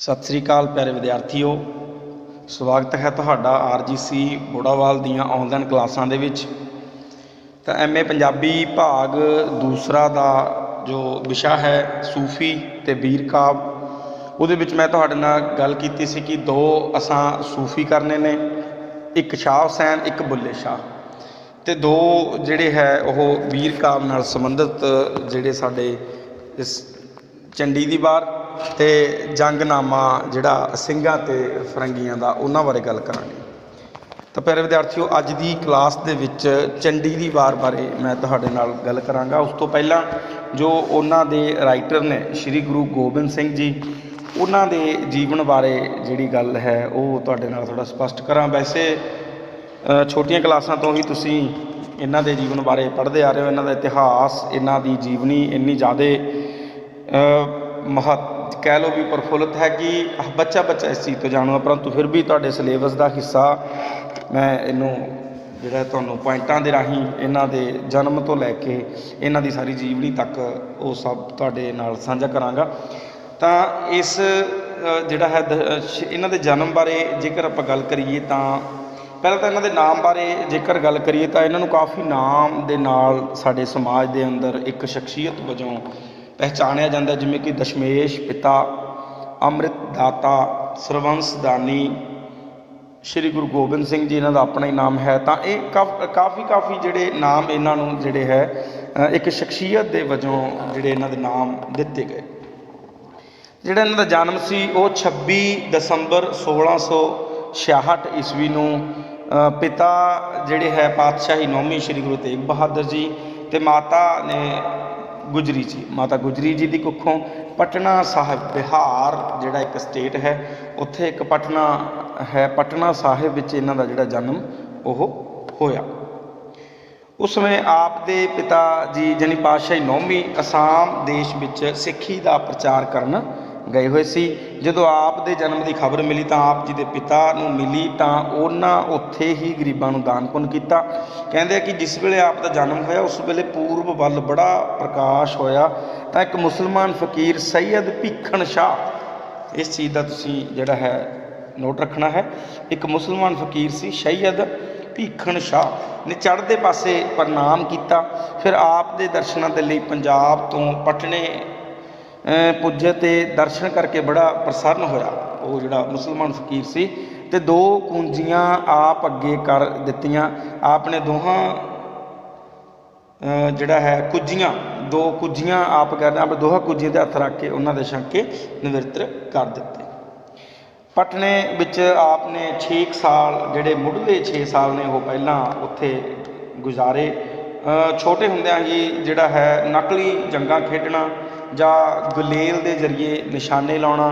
सत श्री अकाल प्यारे विद्यार्थियों, स्वागत है तुहाडा RGC बोड़ावाल दियां ऑनलाइन क्लासां दे विच। तो MA पंजाबी भाग दूसरा दा जो विशा है सूफी ते बीर काव, उहदे विच मैं तुहाडे नाल गल कीती सी कि दो असां सूफी करने ने, एक शाह हुसैन एक बुल्ले शाह, ते दो जिहड़े है वह बीर काव नाल संबंधित जिहड़े साडे इस चंडी दी वार ते जंगनामा जिहड़ा ਸਿੰਘਾਂ ते फरंगियां दा उन्हां बारे गल करांगे। तो प्यारे विद्यार्थियों, अज दी क्लास दे विच चंडी दी वार बारे मैं तुहाडे नाल गल करांगा। उस तो पहला जो उन्हां दे राइटर ने श्री गुरु गोबिंद सिंह जी, उन्हां दे जीवन बारे जिहड़ी गल है वो तुहाडे नाल थोड़ा स्पष्ट करां। वैसे छोटियां क्लासां तो ही तुसीं इन्हां दे जीवन बारे पढ़दे आ रहे हो। इन्हां दा इतिहास, इन्हां दी जीवनी इन्नी ज़्यादा कह लो भी प्रफुल्लित है कि बच्चा इस चीज़ तो जाणू, परंतु फिर भी तुहाडे सिलेबस का हिस्सा मैं इनू जिहड़ा तुहानूं पॉइंटां दे राहीं इन्हां दे जन्म तो लैके इन्हां दी सारी जीवनी तक वो सब तुहाडे नाल साझा करांगा। तां इस जिहड़ा है इन्हां दे जन्म बारे जेकर आपां गल करिए तां पहले तो इन्हां दे नाम बारे जेकर गल करिए तां इन्हां नूं काफ़ी नाम दे नाल साडे समाज दे अंदर एक शख्सियत वजों पहचानिया जाता, जिमें कि दशमेश पिता, अमृत दाता, सरवंश दानी, श्री गुरु गोबिंद सिंह जी इन्हां दा अपना ही नाम है। तो ये काफ़ी जिहड़े नाम इन्हां नूं जिहड़े है एक शख्सियत दे वजों जिहड़े इन्हां दे नाम दिते गए। जिहड़ा इन्हां दा जन्म सी वो 26 दसंबर 1666 ईस्वी नूं पिता जिहड़े है पातशाही 9वीं श्री गुरु तेग बहादुर जी ते माता ने गुजरी जी, माता गुजरी जी की कुखों पटना साहिब बिहार जिहड़ा एक स्टेट है, उत्थे एक पटना है, पटना साहिब विच इन्हां दा जिहड़ा जन्म वो होया। उस समय आप दे पिता जी यानी पातशाही 9वीं असाम देश विच सिੱਖੀ ਦਾ प्रचार करन गए हुए सी। ਜਦੋਂ आप दे जन्म की खबर मिली तो आप जी के पिता नूं मिली तो उन्होंने उत्थे ही गरीबां नूं दान पुण्य किया। कहते हैं कि जिस वेले आप का जन्म होया उस वेले पूर्व वल बड़ा प्रकाश होया तो एक मुसलमान फकीर सैयद भीखण शाह, इस चीज़ का तुसीं जिहड़ा है नोट रखना है, एक मुसलमान फकीर सी सैयद भीखण शाह ने चढ़ते पासे प्रणाम किया। फिर आप दे दर्शनों के लिए पंजाब तो पटने पुजे ते दर्शन करके बड़ा प्रसन्न होया वो जिहड़ा मुसलमान फकीर सी, ते दो कुंजियां आप अगे कर दित्तियां। आपने दोहां जिहड़ा है दो कुजियां आप कहते आप दोहां कुजियां दे हत्थ रख के उन्हां दे छंके निवृत्त कर दिते। पटने विच आपने 6 साल जिहड़े मुढ़ले 6 साल ने वो पहलां उत्थे गुजारे। छोटे हुंदियां ही जिहड़ा है नकली जंगां खेडना जां गुलेल के जरिए निशाने लाना,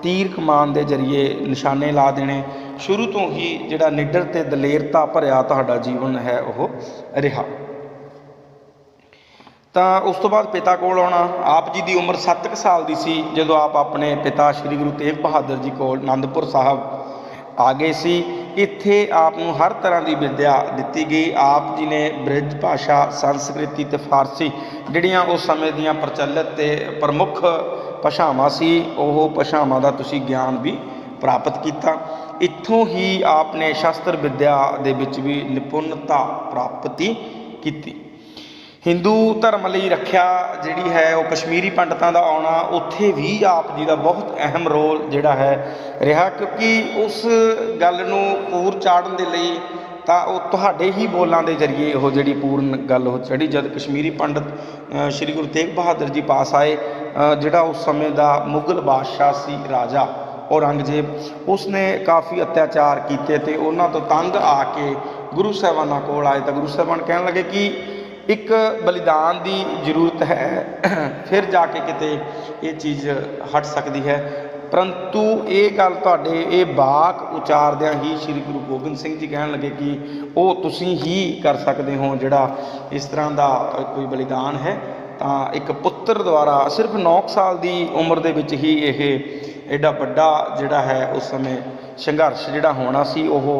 तीर कमान के जरिए निशाने ला देने, शुरू तो ही जिहड़ा निडर ते दलेरता भरिया तुहाडा जीवन है वो रहा। तो उस तो बाद पिता कोल आउणा, आप जी की उम्र 7 साल की सी जदों आप अपने पिता श्री गुरु तेग बहादुर जी कोल आनंदपुर साहब आ गए सी। इत्थे आपनूं हर तरह की विद्या दी गई। आप जी ने ब्रिज भाषा, संस्कृति ते फारसी जिहड़ियां उस समय दियां प्रचलित ते प्रमुख भाषावां सी ओह भाषावां दा तुसीं ज्ञान भी प्राप्त किया। इत्थों ही आपने शास्त्र विद्या दे विच भी निपुणता प्राप्ति की। हिंदू धर्म लई रखिया जिहड़ी है वो कश्मीरी पंडितां दा आउणा, उत्थे भी आप जी का बहुत अहम रोल जिहड़ा है रहा, क्योंकि उस गल नूं पूर चाढ़न दे लई तां वो तुहाडे ही बोलां दे जरिए वो जिहड़ी पूर्ण गल हो चढ़ी। जद कश्मीरी पंडित श्री गुरु तेग बहादुर जी पास आए, जिहड़ा उस समय का मुगल बादशाह सी राजा औरंगजेब, उसने काफ़ी अत्याचार किए ते उन्हां तो तंग आके गुरु साहिबाना कोल आए। तो गुरु साहिबान कहण लगे कि एक बलिदान की जरूरत है, फिर जाके किते ये चीज़ हट सकती है। परंतु ये गल तुहाडे ये वाक उचारदियां ही श्री गुरु गोबिंद सिंह जी कहण लगे कि वो तुसीं ही कर सकते हो जिहड़ा इस तरह का कोई बलिदान है। तो एक पुत्र द्वारा सिर्फ 9 साल की उम्र दे विच ही ये एडा वड्डा जिहड़ा है उस समय संघर्ष जिहड़ा होना सी वो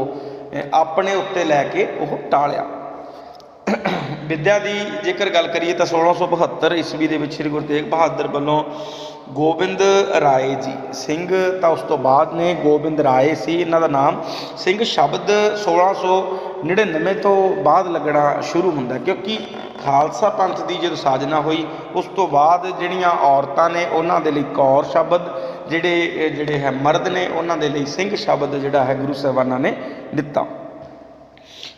अपने उत्ते लैके वो टालिया। विद्या की जेकर गल करिए तो 1672 ईस्वी के श्री गुरु तेग बहादुर वालों ਗੋਬਿੰਦ ਰਾਏ ਜੀ ਸਿੰਘ ਤਾਂ ਉਸ ਤੋਂ ਬਾਅਦ ਨੇ, ਗੋਬਿੰਦ ਰਾਏ ਸੀ ਇਹਨਾਂ ਦਾ ਨਾਮ। ਸਿੰਘ ਸ਼ਬਦ 1699 ਤੋਂ ਬਾਅਦ ਲੱਗਣਾ ਸ਼ੁਰੂ ਹੁੰਦਾ, ਕਿਉਂਕਿ ਖਾਲਸਾ ਪੰਥ ਦੀ ਜਦੋਂ ਸਾਜਨਾ ਹੋਈ ਉਸ ਤੋਂ ਬਾਅਦ ਜਿਹੜੀਆਂ ਔਰਤਾਂ ਨੇ ਉਹਨਾਂ ਦੇ ਲਈ ਕੌਰ ਸ਼ਬਦ, ਜਿਹੜੇ ਹੈ ਮਰਦ ਨੇ ਉਹਨਾਂ ਦੇ ਲਈ ਸਿੰਘ ਸ਼ਬਦ ਜਿਹੜਾ ਹੈ ਗੁਰੂ ਸਾਹਿਬਾਨਾਂ ਨੇ ਦਿੱਤਾ।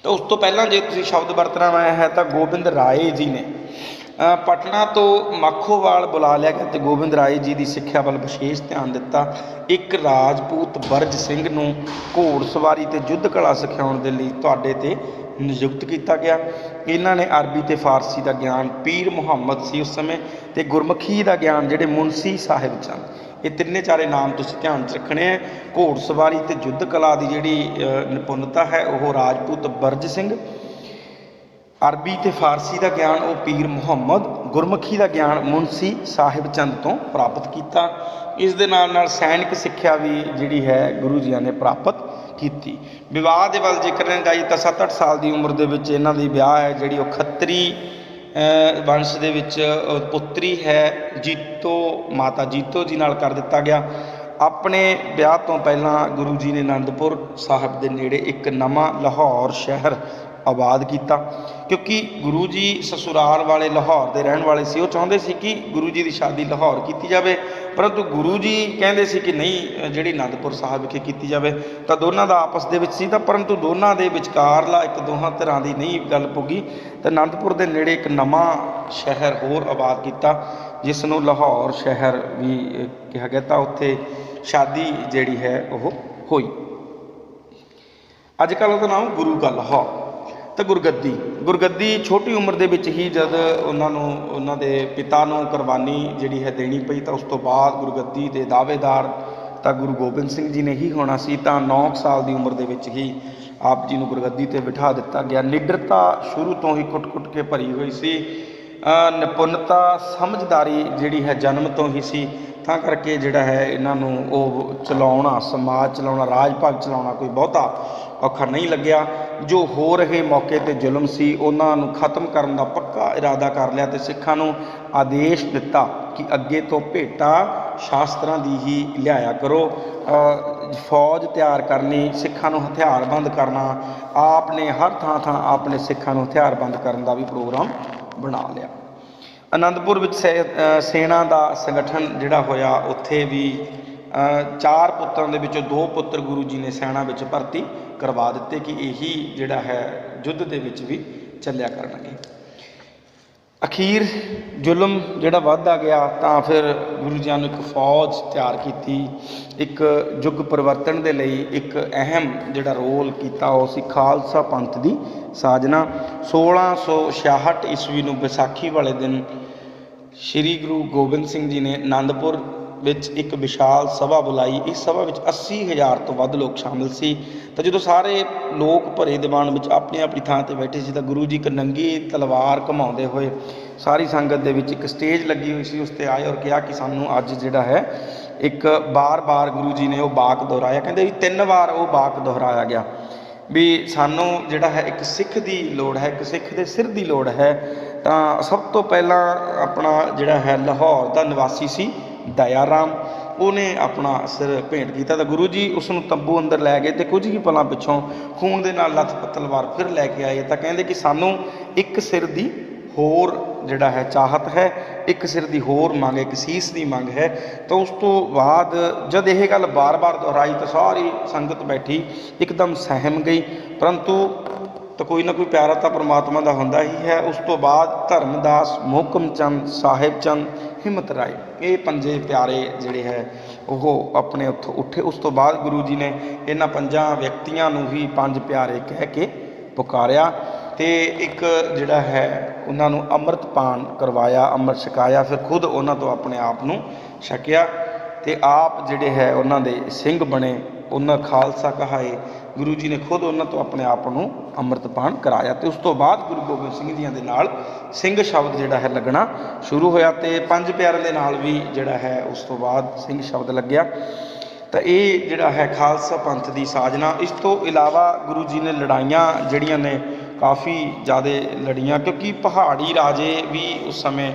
ਤਾਂ ਉਸ ਤੋਂ ਪਹਿਲਾਂ ਜੇ ਤੁਸੀਂ ਸ਼ਬਦ ਵਰਤਣਾ ਹੈ ਤਾਂ ਗੋਬਿੰਦ ਰਾਏ ਜੀ ਨੇ ਪਟਨਾ ਤੋਂ ਮਾਖੋਵਾਲ ਬੁਲਾ ਲਿਆ ਗਿਆ ਅਤੇ ਗੋਬਿੰਦ ਰਾਏ ਜੀ ਦੀ ਸਿੱਖਿਆ ਵੱਲ ਵਿਸ਼ੇਸ਼ ਧਿਆਨ ਦਿੱਤਾ। ਇੱਕ ਰਾਜਪੂਤ ਬਰਜ ਸਿੰਘ ਨੂੰ ਘੋੜਸਵਾਰੀ ਅਤੇ ਯੁੱਧ ਕਲਾ ਸਿਖਾਉਣ ਦੇ ਲਈ ਤੁਹਾਡੇ 'ਤੇ ਨਿਯੁਕਤ ਕੀਤਾ ਗਿਆ। ਇਹਨਾਂ ਨੇ ਅਰਬੀ ਅਤੇ ਫਾਰਸੀ ਦਾ ਗਿਆਨ, ਪੀਰ ਮੁਹੰਮਦ ਸੀ ਉਸ ਸਮੇਂ, ਅਤੇ ਗੁਰਮੁਖੀ ਦਾ ਗਿਆਨ ਜਿਹੜੇ ਮੁਨਸੀ ਸਾਹਿਬ ਚੰਦ। ਇਹ ਤਿੰਨੇ ਚਾਰੇ ਨਾਮ ਤੁਸੀਂ ਧਿਆਨ 'ਚ ਰੱਖਣੇ ਹੈ। ਘੋੜਸਵਾਰੀ ਅਤੇ ਯੁੱਧ ਕਲਾ ਦੀ ਜਿਹੜੀ ਨਿਪੁੰਨਤਾ ਹੈ ਉਹ ਰਾਜਪੂਤ ਬਰਜ ਸਿੰਘ, ਅਰਬੀ ਅਤੇ ਫਾਰਸੀ ਦਾ ਗਿਆਨ ਉਹ ਪੀਰ ਮੁਹੰਮਦ, ਗੁਰਮੁਖੀ ਦਾ ਗਿਆਨ ਮੁਨਸੀ ਸਾਹਿਬ ਚੰਦ ਤੋਂ ਪ੍ਰਾਪਤ ਕੀਤਾ। ਇਸ ਦੇ ਨਾਲ ਨਾਲ ਸੈਨਿਕ ਸਿੱਖਿਆ ਵੀ ਜਿਹੜੀ ਹੈ ਗੁਰੂ ਜੀਆਂ ਨੇ ਪ੍ਰਾਪਤ ਕੀਤੀ। ਵਿਵਾਹ ਦੇ ਵੱਲ ਜੇਕਰ ਜਾਈਏ ਤਾਂ 7-8 ਸਾਲ ਦੀ ਉਮਰ ਦੇ ਵਿੱਚ ਇਹਨਾਂ ਦੀ ਵਿਆਹ ਹੈ ਜਿਹੜੀ ਉਹ ਖੱਤਰੀ ਵੰਸ਼ ਦੇ ਵਿੱਚ ਪੁੱਤਰੀ ਹੈ ਜੀਤੋ, ਮਾਤਾ ਜੀਤੋ ਜੀ ਨਾਲ ਕਰ ਦਿੱਤਾ ਗਿਆ। ਆਪਣੇ ਵਿਆਹ ਤੋਂ ਪਹਿਲਾਂ ਗੁਰੂ ਜੀ ਨੇ ਅਨੰਦਪੁਰ ਸਾਹਿਬ ਦੇ ਨੇੜੇ ਇੱਕ ਨਵਾਂ ਲਾਹੌਰ ਸ਼ਹਿਰ ਆਬਾਦ ਕੀਤਾ, ਕਿਉਂਕਿ ਗੁਰੂ ਜੀ ਸਸੁਰਾਲ ਵਾਲੇ ਲਾਹੌਰ ਦੇ ਰਹਿਣ ਵਾਲੇ ਸੀ। ਉਹ ਚਾਹੁੰਦੇ ਸੀ ਕਿ ਗੁਰੂ ਜੀ ਦੀ ਸ਼ਾਦੀ ਲਾਹੌਰ ਕੀਤੀ ਜਾਵੇ, ਪਰੰਤੂ ਗੁਰੂ ਜੀ ਕਹਿੰਦੇ ਸੀ ਕਿ ਨਹੀਂ, ਜਿਹੜੀ ਅਨੰਦਪੁਰ ਸਾਹਿਬ ਵਿਖੇ ਕੀਤੀ ਜਾਵੇ। ਤਾਂ ਦੋਨਾਂ ਦਾ ਆਪਸ ਦੇ ਵਿੱਚ ਸੀ ਤਾਂ, ਪਰੰਤੂ ਦੋਨਾਂ ਦੇ ਵਿਚਕਾਰਲਾ ਇੱਕ ਦੋਹਾਂ ਧਿਰਾਂ ਦੀ ਨਹੀਂ ਗੱਲ ਪੁੱਗੀ ਤਾਂ ਅਨੰਦਪੁਰ ਦੇ ਨੇੜੇ ਇੱਕ ਨਵਾਂ ਸ਼ਹਿਰ ਹੋਰ ਆਬਾਦ ਕੀਤਾ ਜਿਸ ਨੂੰ ਲਾਹੌਰ ਸ਼ਹਿਰ ਵੀ ਕਿਹਾ ਗਿਆ। ਤਾਂ ਉੱਥੇ ਸ਼ਾਦੀ ਜਿਹੜੀ ਹੈ ਉਹ ਹੋਈ। ਅੱਜ ਕੱਲ੍ਹ ਉਹਦਾ ਨਾਮ ਗੁਰੂ ਕਾ ਲਾਹੌਰ। ਤਾਂ ਗੁਰਗੱਦੀ ਛੋਟੀ ਉਮਰ ਦੇ ਵਿੱਚ ਹੀ ਜਦ ਉਹਨਾਂ ਦੇ ਪਿਤਾ ਨੂੰ ਕੁਰਬਾਨੀ ਜਿਹੜੀ ਹੈ ਦੇਣੀ ਪਈ ਤਾਂ ਉਸ ਤੋਂ ਬਾਅਦ ਗੁਰਗੱਦੀ ਦੇ ਦਾਅਵੇਦਾਰ ਤਾਂ ਗੁਰੂ ਗੋਬਿੰਦ ਸਿੰਘ ਜੀ ਨੇ ਹੀ ਹੋਣਾ ਸੀ। ਤਾਂ 9 ਸਾਲ ਦੀ ਉਮਰ ਦੇ ਵਿੱਚ ਹੀ ਆਪ ਜੀ ਨੂੰ ਗੁਰਗੱਦੀ 'ਤੇ ਬਿਠਾ ਦਿੱਤਾ ਗਿਆ। ਨਿਡਰਤਾ ਸ਼ੁਰੂ ਤੋਂ ਹੀ ਕੁੱਟ-ਕੁੱਟ ਕੇ ਭਰੀ ਹੋਈ ਸੀ। ਨਿਪੁੰਨਤਾ, ਸਮਝਦਾਰੀ ਜਿਹੜੀ ਹੈ ਜਨਮ ਤੋਂ ਹੀ ਸੀ। ਤਾਂ ਕਰਕੇ ਜਿਹੜਾ ਹੈ ਇਹਨਾਂ ਨੂੰ ਉਹ ਚਲਾਉਣਾ, ਸਮਾਜ ਚਲਾਉਣਾ, ਰਾਜ ਭਾਗ ਚਲਾਉਣਾ ਕੋਈ ਬਹੁਤਾ ਔਖਾ ਨਹੀਂ ਲੱਗਿਆ। ਜੋ ਹੋ ਰਹੇ ਮੌਕੇ 'ਤੇ ਜ਼ੁਲਮ ਸੀ ਉਹਨਾਂ ਨੂੰ ਖਤਮ ਕਰਨ ਦਾ ਪੱਕਾ ਇਰਾਦਾ ਕਰ ਲਿਆ ਅਤੇ ਸਿੱਖਾਂ ਨੂੰ ਆਦੇਸ਼ ਦਿੱਤਾ ਕਿ ਅੱਗੇ ਤੋਂ ਭੇਟਾਂ ਸ਼ਾਸਤਰਾਂ ਦੀ ਹੀ ਲਿਆਇਆ ਕਰੋ। ਫੌਜ ਤਿਆਰ ਕਰਨੀ, ਸਿੱਖਾਂ ਨੂੰ ਹਥਿਆਰਬੰਦ ਕਰਨਾ। ਆਪ ਨੇ ਹਰ ਥਾਂ ਆਪਣੇ ਸਿੱਖਾਂ ਨੂੰ ਹਥਿਆਰਬੰਦ ਕਰਨ ਦਾ ਵੀ ਪ੍ਰੋਗਰਾਮ ਬਣਾ ਲਿਆ। ਅਨੰਦਪੁਰ ਵਿੱਚ ਸੈਨਾ ਦਾ ਸੰਗਠਨ ਜਿਹੜਾ ਹੋਇਆ, ਉੱਥੇ ਵੀ 4 ਪੁੱਤਰਾਂ ਦੇ ਵਿੱਚੋਂ 2 ਪੁੱਤਰ ਗੁਰੂ ਜੀ ਨੇ ਸੈਨਾ ਵਿੱਚ ਭਰਤੀ ਕਰਵਾ ਦਿੱਤੇ ਕਿ ਇਹੀ ਜਿਹੜਾ ਹੈ ਯੁੱਧ ਦੇ ਵਿੱਚ ਵੀ ਚੱਲਿਆ ਕਰਨਗੇ। ਅਖੀਰ ਜ਼ੁਲਮ ਜਿਹੜਾ ਵੱਧਦਾ ਗਿਆ ਤਾਂ ਫਿਰ ਗੁਰੂ ਜੀ ਨੇ ਇੱਕ ਫੌਜ ਤਿਆਰ ਕੀਤੀ। ਇੱਕ ਯੁੱਗ ਪਰਿਵਰਤਨ ਦੇ ਲਈ ਇੱਕ ਅਹਿਮ ਜਿਹੜਾ ਰੋਲ ਕੀਤਾ ਉਹ ਸੀ ਖਾਲਸਾ ਪੰਥ ਦੀ ਸਾਜਨਾ। 1666 ਈਸਵੀ ਨੂੰ ਵਿਸਾਖੀ ਵਾਲੇ ਦਿਨ ਸ਼੍ਰੀ ਗੁਰੂ ਗੋਬਿੰਦ ਸਿੰਘ ਜੀ ਨੇ ਅਨੰਦਪੁਰ ਵਿੱਚ ਇੱਕ ਵਿਸ਼ਾਲ ਸਭਾ ਬੁਲਾਈ। ਇਸ ਸਭਾ ਵਿੱਚ 80,000 ਤੋਂ ਵੱਧ ਲੋਕ ਸ਼ਾਮਿਲ ਸੀ। ਤਾਂ ਜਦੋਂ ਸਾਰੇ ਲੋਕ ਭਰੇ ਦੀਵਾਨ ਵਿੱਚ ਆਪਣੀ ਆਪਣੀ ਥਾਂ 'ਤੇ ਬੈਠੇ ਸੀ ਤਾਂ ਗੁਰੂ ਜੀ ਇੱਕ ਨੰਗੀ ਤਲਵਾਰ ਘੁਮਾਉਂਦੇ ਹੋਏ ਸਾਰੀ ਸੰਗਤ ਦੇ ਵਿੱਚ ਇੱਕ ਸਟੇਜ ਲੱਗੀ ਹੋਈ ਸੀ ਉਸ 'ਤੇ ਆਏ ਔਰ ਕਿਹਾ ਕਿ ਸਾਨੂੰ ਅੱਜ ਜਿਹੜਾ ਹੈ ਇੱਕ ਬਾਰ-ਬਾਰ ਗੁਰੂ ਜੀ ਨੇ ਉਹ ਵਾਕ ਦੁਹਰਾਇਆ। ਕਹਿੰਦੇ ਵੀ 3 ਵਾਰ ਉਹ ਵਾਕ ਦੁਹਰਾਇਆ ਗਿਆ ਵੀ ਸਾਨੂੰ ਜਿਹੜਾ ਹੈ ਇੱਕ ਸਿੱਖ ਦੀ ਲੋੜ ਹੈ, ਇੱਕ ਸਿੱਖ ਦੇ ਸਿਰ ਦੀ ਲੋੜ ਹੈ। ਤਾਂ ਸਭ ਤੋਂ ਪਹਿਲਾਂ ਆਪਣਾ ਜਿਹੜਾ ਹੈ ਲਾਹੌਰ ਦਾ ਨਿਵਾਸੀ ਸੀ ਦਇਆ ਰਾਮ, ਉਹਨੇ ਆਪਣਾ ਸਿਰ ਭੇਂਟ ਕੀਤਾ ਤਾਂ ਗੁਰੂ ਜੀ ਉਸ ਨੂੰ ਤੰਬੂ ਅੰਦਰ ਲੈ ਗਏ ਅਤੇ ਕੁਝ ਹੀ ਪਲਾਂ ਪਿੱਛੋਂ ਖੂਨ ਦੇ ਨਾਲ ਲੱਥਪੱਥ ਤਲਵਾਰ ਫਿਰ ਲੈ ਕੇ ਆਏ। ਤਾਂ ਕਹਿੰਦੇ ਕਿ ਸਾਨੂੰ ਇੱਕ ਸਿਰ ਦੀ ਹੋਰ ਜਿਹੜਾ ਹੈ ਚਾਹਤ ਹੈ, ਇੱਕ ਸਿਰ ਦੀ ਹੋਰ ਮੰਗ, ਇੱਕ ਸੀਸ ਦੀ ਮੰਗ ਹੈ। ਤਾਂ ਉਸ ਤੋਂ ਬਾਅਦ ਜਦ ਇਹ ਗੱਲ ਬਾਰ-ਬਾਰ ਦੁਹਰਾਈ ਤਾਂ ਸਾਰੀ ਸੰਗਤ ਬੈਠੀ ਇੱਕਦਮ ਸਹਿਮ ਗਈ। ਪਰੰਤੂ ਤਾਂ ਕੋਈ ਨਾ ਕੋਈ ਪਿਆਰਾ ਤਾਂ ਪਰਮਾਤਮਾ ਦਾ ਹੁੰਦਾ ਹੀ ਹੈ। ਉਸ ਤੋਂ ਬਾਅਦ ਧਰਮਦਾਸ, ਮੋਹਕਮ ਚੰਦ, ਸਾਹਿਬ ਚੰਦ, ਹਿੰਮਤ ਰਾਏ, ਇਹ 5 ਪਿਆਰੇ ਜਿਹੜੇ ਹੈ ਉਹ ਆਪਣੇ ਉੱਥੋਂ ਉੱਠੇ। ਉਸ ਤੋਂ ਬਾਅਦ ਗੁਰੂ ਜੀ ਨੇ ਇਹਨਾਂ 5 ਵਿਅਕਤੀਆਂ ਨੂੰ ਹੀ 5 ਪਿਆਰੇ ਕਹਿ ਕੇ ਪੁਕਾਰਿਆ ਅਤੇ ਇੱਕ ਜਿਹੜਾ ਹੈ ਉਹਨਾਂ ਨੂੰ ਅੰਮ੍ਰਿਤ ਪਾਨ ਕਰਵਾਇਆ, ਅੰਮ੍ਰਿਤ ਛਕਾਇਆ। ਫਿਰ ਖੁਦ ਉਹਨਾਂ ਤੋਂ ਆਪਣੇ ਆਪ ਨੂੰ ਛਕਿਆ ਅਤੇ ਆਪ ਜਿਹੜੇ ਹੈ ਉਹਨਾਂ ਦੇ ਸਿੰਘ ਬਣੇ, ਉਹਨਾਂ ਖਾਲਸਾ ਕਹਾਏ। ਗੁਰੂ ਜੀ ਨੇ ਖੁਦ ਉਹਨਾਂ ਤੋਂ ਆਪਣੇ ਆਪ ਨੂੰ ਅੰਮ੍ਰਿਤਪਾਨ ਕਰਾਇਆ ਅਤੇ ਉਸ ਤੋਂ ਬਾਅਦ ਗੁਰੂ ਗੋਬਿੰਦ ਸਿੰਘ ਜੀਆਂ ਦੇ ਨਾਲ ਸਿੰਘ ਸ਼ਬਦ ਜਿਹੜਾ ਹੈ ਲੱਗਣਾ ਸ਼ੁਰੂ ਹੋਇਆ ਅਤੇ 5 ਪਿਆਰਿਆਂ ਦੇ ਨਾਲ ਵੀ ਜਿਹੜਾ ਹੈ ਉਸ ਤੋਂ ਬਾਅਦ ਸਿੰਘ ਸ਼ਬਦ ਲੱਗਿਆ। ਤਾਂ ਇਹ ਜਿਹੜਾ ਹੈ ਖਾਲਸਾ ਪੰਥ ਦੀ ਸਾਜਨਾ। ਇਸ ਤੋਂ ਇਲਾਵਾ ਗੁਰੂ ਜੀ ਨੇ ਲੜਾਈਆਂ ਜਿਹੜੀਆਂ ਨੇ ਕਾਫੀ ਜ਼ਿਆਦਾ ਲੜੀਆਂ, ਕਿਉਂਕਿ ਪਹਾੜੀ ਰਾਜੇ ਵੀ ਉਸ ਸਮੇਂ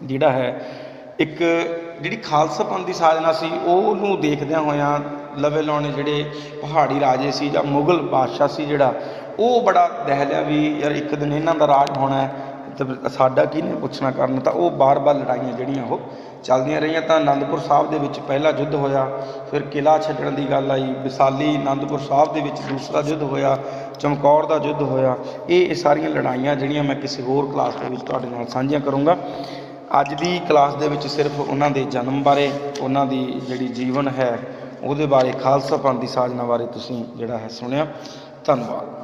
ਜਿਹੜਾ ਹੈ ਇੱਕ ਜਿਹੜੀ ਖਾਲਸਾ ਪੰਥ ਦੀ ਸਾਜਨਾ ਸੀ ਉਹਨੂੰ ਦੇਖਦਿਆਂ ਹੋਇਆਂ ਲਵੇ ਲਾਉਣੇ ਜਿਹੜੇ ਪਹਾੜੀ ਰਾਜੇ ਸੀ ਜਾਂ ਮੁਗਲ ਬਾਦਸ਼ਾਹ ਸੀ ਜਿਹੜਾ, ਉਹ ਬੜਾ ਦਹਿਲਿਆ ਵੀ ਯਾਰ ਇੱਕ ਦਿਨ ਇਹਨਾਂ ਦਾ ਰਾਜ ਹੋਣਾ ਤੇ ਸਾਡਾ ਕਿਹਨੇ ਪੁੱਛਣਾ ਕਰਨ। ਤਾਂ ਉਹ ਬਾਰ-ਬਾਰ ਲੜਾਈਆਂ ਜਿਹੜੀਆਂ ਉਹ ਚੱਲਦੀਆਂ ਰਹੀਆਂ। ਤਾਂ ਅਨੰਦਪੁਰ ਸਾਹਿਬ ਦੇ ਵਿੱਚ ਪਹਿਲਾ ਯੁੱਧ ਹੋਇਆ, ਫਿਰ ਕਿਲ੍ਹਾ ਛੱਡਣ ਦੀ ਗੱਲ ਆਈ, ਵਿਸਾਲੀ ਅਨੰਦਪੁਰ ਸਾਹਿਬ ਦੇ ਵਿੱਚ ਦੂਸਰਾ ਯੁੱਧ ਹੋਇਆ, ਚਮਕੌਰ ਦਾ ਯੁੱਧ ਹੋਇਆ। ਇਹ ਸਾਰੀਆਂ ਲੜਾਈਆਂ ਜਿਹੜੀਆਂ ਮੈਂ ਕਿਸੇ ਹੋਰ ਕਲਾਸ ਦੇ ਵਿੱਚ ਤੁਹਾਡੇ ਨਾਲ ਸਾਂਝੀਆਂ ਕਰੂੰਗਾ। ਅੱਜ ਦੀ ਕਲਾਸ ਦੇ ਵਿੱਚ ਸਿਰਫ ਉਹਨਾਂ ਦੇ ਜਨਮ ਬਾਰੇ, ਉਹਨਾਂ ਦੀ ਜਿਹੜੀ ਜੀਵਨ ਹੈ ਉਹਦੇ ਬਾਰੇ, ਖਾਲਸਾ ਪੰਥ ਦੀ ਸਾਜਨਾ ਬਾਰੇ ਤੁਸੀਂ ਜਿਹੜਾ ਹੈ ਸੁਣਿਆ। ਧੰਨਵਾਦ।